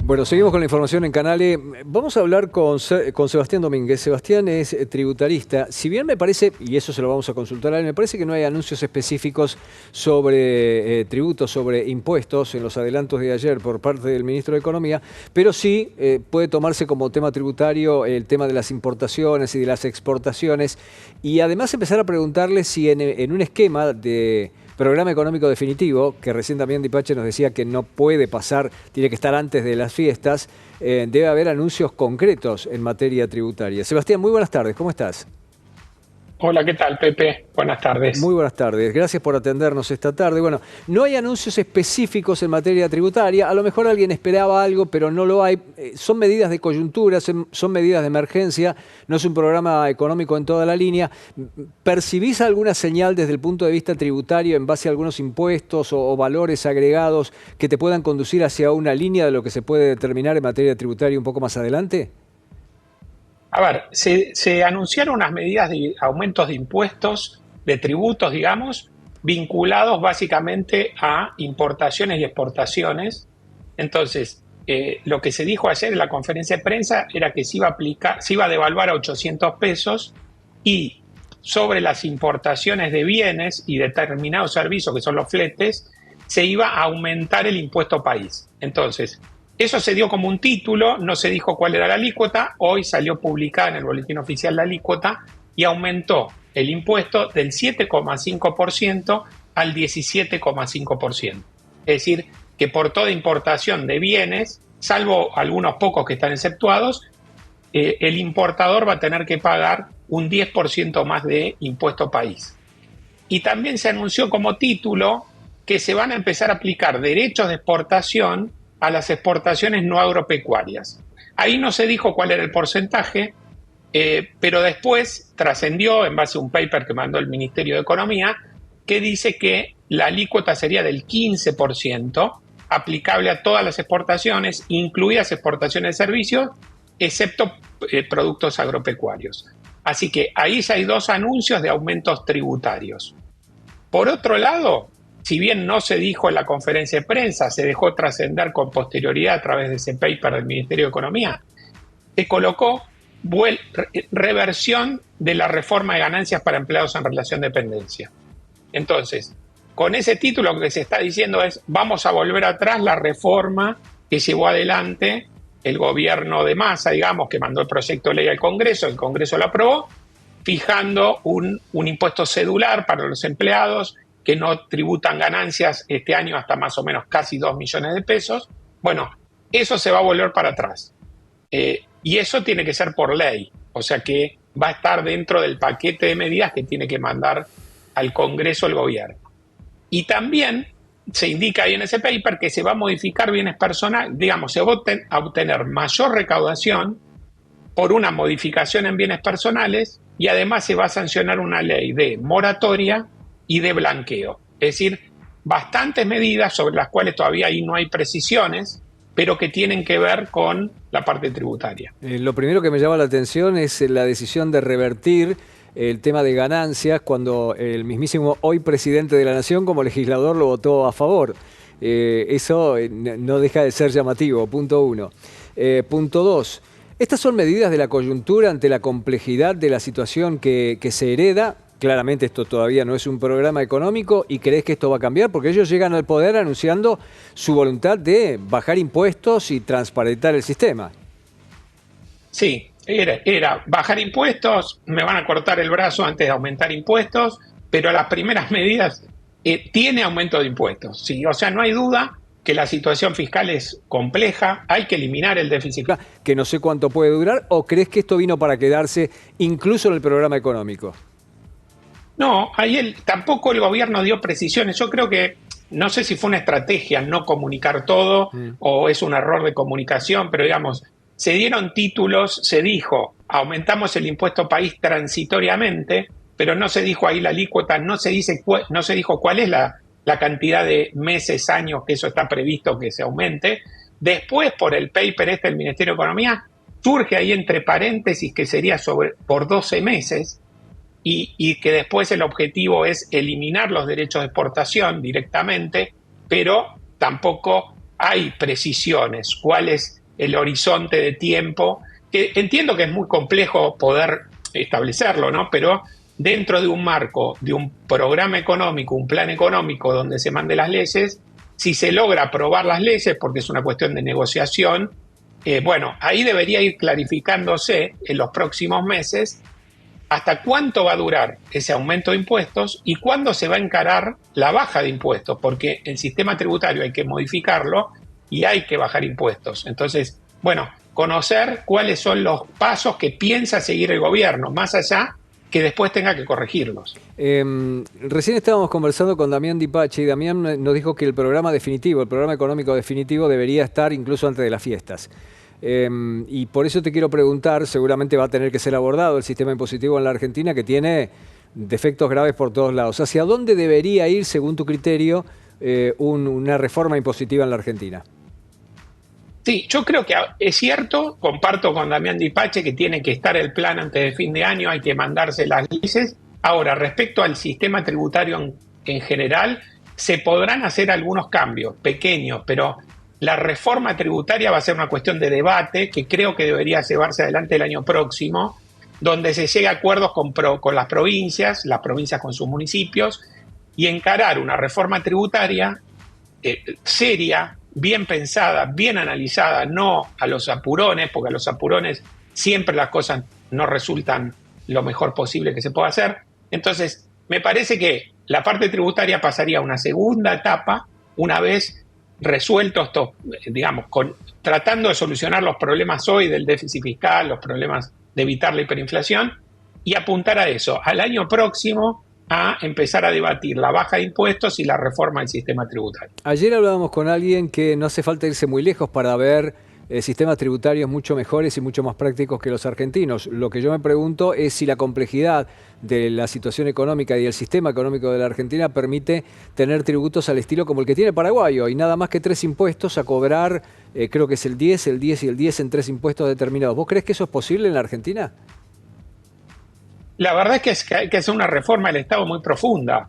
Bueno, seguimos con la información en Canale. Vamos a hablar con Sebastián Domínguez. Sebastián es tributarista. Si bien me parece, y eso se lo vamos a consultar a él, me parece que no hay anuncios específicos sobre tributos, sobre impuestos en los adelantos de ayer por parte del ministro de Economía, pero sí puede tomarse como tema tributario el tema de las importaciones y de las exportaciones, y además empezar a preguntarle si en un esquema de programa económico definitivo, que recién también Dipache nos decía que no puede pasar, tiene que estar antes de las fiestas, debe haber anuncios concretos en materia tributaria. Sebastián, muy buenas tardes, ¿cómo estás? Hola, ¿qué tal, Pepe? Buenas Muy tardes. buenas tardes, gracias por atendernos esta tarde. Bueno, no hay anuncios específicos en materia tributaria, a lo mejor alguien esperaba algo, pero no lo hay. Son medidas de coyuntura, son medidas de emergencia, no es un programa económico en toda la línea. ¿Percibís alguna señal desde el punto de vista tributario en base a algunos impuestos o valores agregados que te puedan conducir hacia una línea de lo que se puede determinar en materia tributaria un poco más adelante? A ver, se anunciaron unas medidas de aumentos de impuestos, de tributos, digamos, vinculados básicamente a importaciones y exportaciones. Entonces, lo que se dijo ayer en la conferencia de prensa era que se iba a devaluar a 800 pesos y sobre las importaciones de bienes y determinados servicios, que son los fletes, se iba a aumentar el impuesto país. Entonces, eso se dio como un título, no se dijo cuál era la alícuota, hoy salió publicada en el boletín oficial la alícuota y aumentó el impuesto del 7,5% al 17,5%. Es decir, que por toda importación de bienes, salvo algunos pocos que están exceptuados, el importador va a tener que pagar un 10% más de impuesto país. Y también se anunció como título que se van a empezar a aplicar derechos de exportación a las exportaciones no agropecuarias. Ahí no se dijo cuál era el porcentaje, pero después trascendió en base a un paper que mandó el Ministerio de Economía que dice que la alícuota sería del 15%, aplicable a todas las exportaciones, incluidas exportaciones de servicios, excepto productos agropecuarios. Así que ahí ya hay dos anuncios de aumentos tributarios. Por otro lado, si bien no se dijo en la conferencia de prensa, se dejó trascender con posterioridad a través de ese paper del Ministerio de Economía, se colocó reversión de la reforma de ganancias para empleados en relación de dependencia. Entonces, con ese título lo que se está diciendo es, vamos a volver atrás la reforma que llevó adelante el gobierno de Massa, digamos, que mandó el proyecto de ley al Congreso, el Congreso lo aprobó, fijando un impuesto cedular para los empleados que no tributan ganancias este año hasta más o menos casi 2 millones de pesos. Bueno, eso se va a volver para atrás. Y eso tiene que ser por ley, o sea que va a estar dentro del paquete de medidas que tiene que mandar al Congreso el gobierno. Y también se indica ahí en ese paper que se va a modificar bienes personales, digamos, se va a obtener mayor recaudación por una modificación en bienes personales y además se va a sancionar una ley de moratoria y de blanqueo. Es decir, bastantes medidas sobre las cuales todavía ahí no hay precisiones, pero que tienen que ver con la parte tributaria. Lo primero que me llama la atención es la decisión de revertir el tema de ganancias cuando el mismísimo hoy presidente de la Nación como legislador lo votó a favor. Eso no deja de ser llamativo, punto uno. Punto dos, estas son medidas de la coyuntura ante la complejidad de la situación que se hereda. Claramente esto todavía no es un programa económico y crees que esto va a cambiar porque ellos llegan al poder anunciando su voluntad de bajar impuestos y transparentar el sistema. Sí, era bajar impuestos, me van a cortar el brazo antes de aumentar impuestos, pero las primeras medidas tiene aumento de impuestos. Sí, o sea, no hay duda que la situación fiscal es compleja, hay que eliminar el déficit. Que no sé cuánto puede durar, ¿o crees que esto vino para quedarse incluso en el programa económico? No, ahí tampoco el gobierno dio precisiones. Yo creo que, no sé si fue una estrategia no comunicar todo o es un error de comunicación, pero digamos, se dieron títulos, se dijo, aumentamos el impuesto país transitoriamente, pero no se dijo ahí la alícuota, no se dijo cuál es la cantidad de meses, años que eso está previsto que se aumente. Después, por el paper del Ministerio de Economía, surge ahí entre paréntesis que sería por 12 meses, y que después el objetivo es eliminar los derechos de exportación directamente, pero tampoco hay precisiones, cuál es el horizonte de tiempo, que entiendo que es muy complejo poder establecerlo, ¿no? Pero dentro de un marco, de un programa económico, un plan económico donde se manden las leyes, si se logra aprobar las leyes, porque es una cuestión de negociación, bueno, ahí debería ir clarificándose en los próximos meses hasta cuánto va a durar ese aumento de impuestos y cuándo se va a encarar la baja de impuestos, porque el sistema tributario hay que modificarlo y hay que bajar impuestos. Entonces, bueno, conocer cuáles son los pasos que piensa seguir el gobierno, más allá que después tenga que corregirlos. Recién estábamos conversando con Damián Di Pace y Damián nos dijo que el programa definitivo, el programa económico definitivo debería estar incluso antes de las fiestas. Y por eso te quiero preguntar, seguramente va a tener que ser abordado el sistema impositivo en la Argentina, que tiene defectos graves por todos lados. ¿Hacia dónde debería ir, según tu criterio, una reforma impositiva en la Argentina? Sí, yo creo que es cierto, comparto con Damián Di Pace que tiene que estar el plan antes de fin de año, hay que mandarse las leyes. Ahora, respecto al sistema tributario en general, se podrán hacer algunos cambios pequeños, pero la reforma tributaria va a ser una cuestión de debate que creo que debería llevarse adelante el año próximo, donde se llegue a acuerdos con las provincias con sus municipios, y encarar una reforma tributaria seria, bien pensada, bien analizada, no a los apurones, porque a los apurones siempre las cosas no resultan lo mejor posible que se pueda hacer. Entonces, me parece que la parte tributaria pasaría a una segunda etapa una vez resuelto esto, digamos, tratando de solucionar los problemas hoy del déficit fiscal, los problemas de evitar la hiperinflación, y apuntar a eso, al año próximo, a empezar a debatir la baja de impuestos y la reforma del sistema tributario. Ayer hablábamos con alguien que no hace falta irse muy lejos para ver sistemas tributarios mucho mejores y mucho más prácticos que los argentinos. Lo que yo me pregunto es si la complejidad de la situación económica y el sistema económico de la Argentina permite tener tributos al estilo como el que tiene Paraguay hoy, nada más que 3 impuestos a cobrar, creo que es el 10 y el 10 en 3 impuestos determinados. ¿Vos crees que eso es posible en la Argentina? La verdad es que hay que hacer una reforma del Estado muy profunda.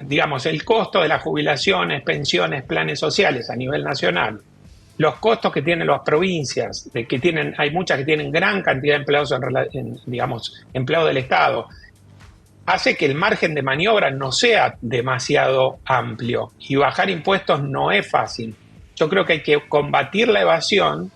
Digamos, el costo de las jubilaciones, pensiones, planes sociales a nivel nacional, los costos que tienen las provincias, hay muchas que tienen gran cantidad de empleados, digamos, empleados del Estado, hace que el margen de maniobra no sea demasiado amplio y bajar impuestos no es fácil. Yo creo que hay que combatir la evasión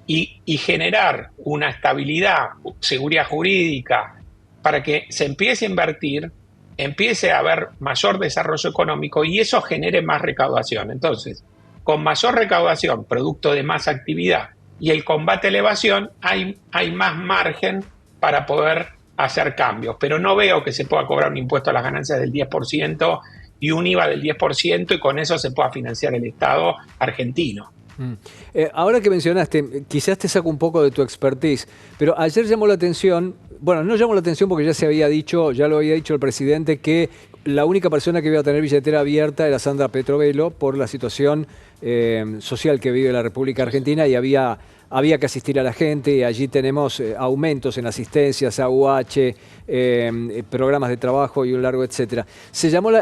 y generar una estabilidad, seguridad jurídica, para que se empiece a invertir, empiece a haber mayor desarrollo económico y eso genere más recaudación. Entonces, con mayor recaudación, producto de más actividad y el combate a la evasión, hay más margen para poder hacer cambios. Pero no veo que se pueda cobrar un impuesto a las ganancias del 10% y un IVA del 10% y con eso se pueda financiar el Estado argentino. Ahora que mencionaste, quizás te saco un poco de tu expertise, pero ayer llamó la atención, bueno, no llamó la atención porque ya lo había dicho el presidente, que la única persona que iba a tener billetera abierta era Sandra Petrovelo por la situación social que vive la República Argentina y había que asistir a la gente y allí tenemos aumentos en asistencias, AUH, programas de trabajo y un largo etcétera. Llamó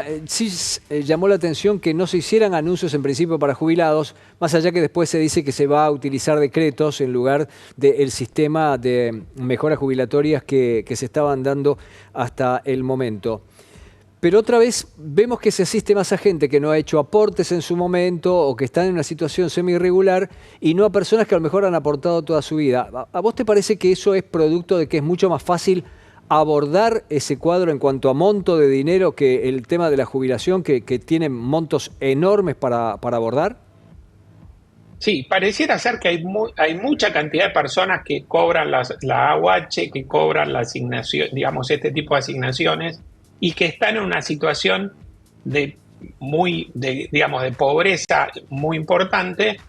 la atención que no se hicieran anuncios en principio para jubilados, más allá que después se dice que se va a utilizar decretos en lugar del sistema de mejoras jubilatorias que se estaban dando hasta el momento. Pero otra vez vemos que se asiste más a gente que no ha hecho aportes en su momento o que están en una situación semi-irregular y no a personas que a lo mejor han aportado toda su vida. ¿A vos te parece que eso es producto de que es mucho más fácil abordar ese cuadro en cuanto a monto de dinero que el tema de la jubilación, que tiene montos enormes para abordar? Sí, pareciera ser que hay mucha cantidad de personas que cobran la AUH, que cobran la asignación, digamos, este tipo de asignaciones, y que están en una situación de pobreza muy importante,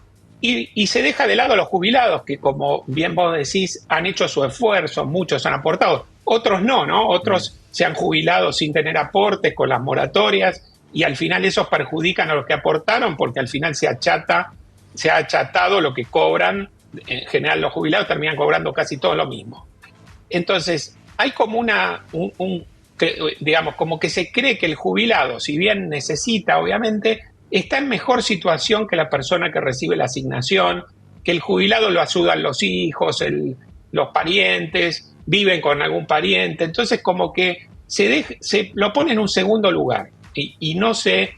y se deja de lado a los jubilados, que como bien vos decís, han hecho su esfuerzo, muchos han aportado, otros no, Otros se han jubilado sin tener aportes, con las moratorias, y al final esos perjudican a los que aportaron, porque al final se ha achatado lo que cobran. En general los jubilados terminan cobrando casi todo lo mismo. Entonces, hay como digamos, como que se cree que el jubilado, si bien necesita, obviamente, está en mejor situación que la persona que recibe la asignación, que el jubilado lo ayudan los hijos, los parientes, viven con algún pariente, entonces como que se lo pone en un segundo lugar y no se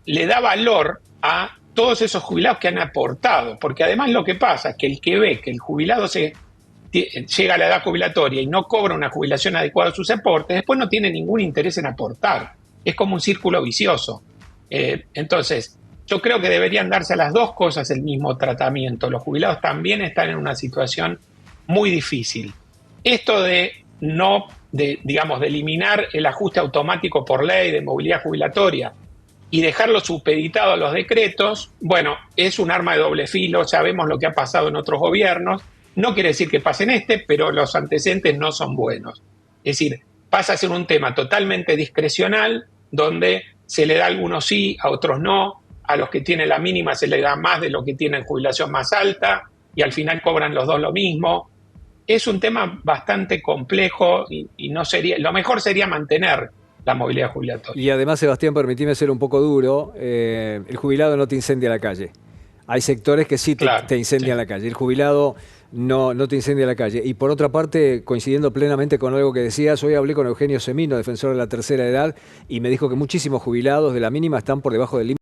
le da valor a todos esos jubilados que han aportado, porque además lo que pasa es que el que ve que el jubilado llega a la edad jubilatoria y no cobra una jubilación adecuada a sus aportes, después no tiene ningún interés en aportar. Es como un círculo vicioso. Entonces, yo creo que deberían darse a las dos cosas el mismo tratamiento. Los jubilados también están en una situación muy difícil. Esto de eliminar el ajuste automático por ley de movilidad jubilatoria y dejarlo supeditado a los decretos, bueno, es un arma de doble filo, ya vemos lo que ha pasado en otros gobiernos, no quiere decir que pase en este, pero los antecedentes no son buenos. Es decir, pasa a ser un tema totalmente discrecional, donde se le da a algunos sí, a otros no, a los que tienen la mínima se le da más de lo que tienen jubilación más alta, y al final cobran los dos lo mismo. Es un tema bastante complejo y no sería, lo mejor sería mantener la movilidad jubilatoria. Y además, Sebastián, permitime ser un poco duro, el jubilado no te incendia la calle. Hay sectores que sí Claro, te incendian sí. la calle. El jubilado no te incendia la calle. Y por otra parte, coincidiendo plenamente con algo que decías, hoy hablé con Eugenio Semino, defensor de la tercera edad, y me dijo que muchísimos jubilados de la mínima están por debajo del límite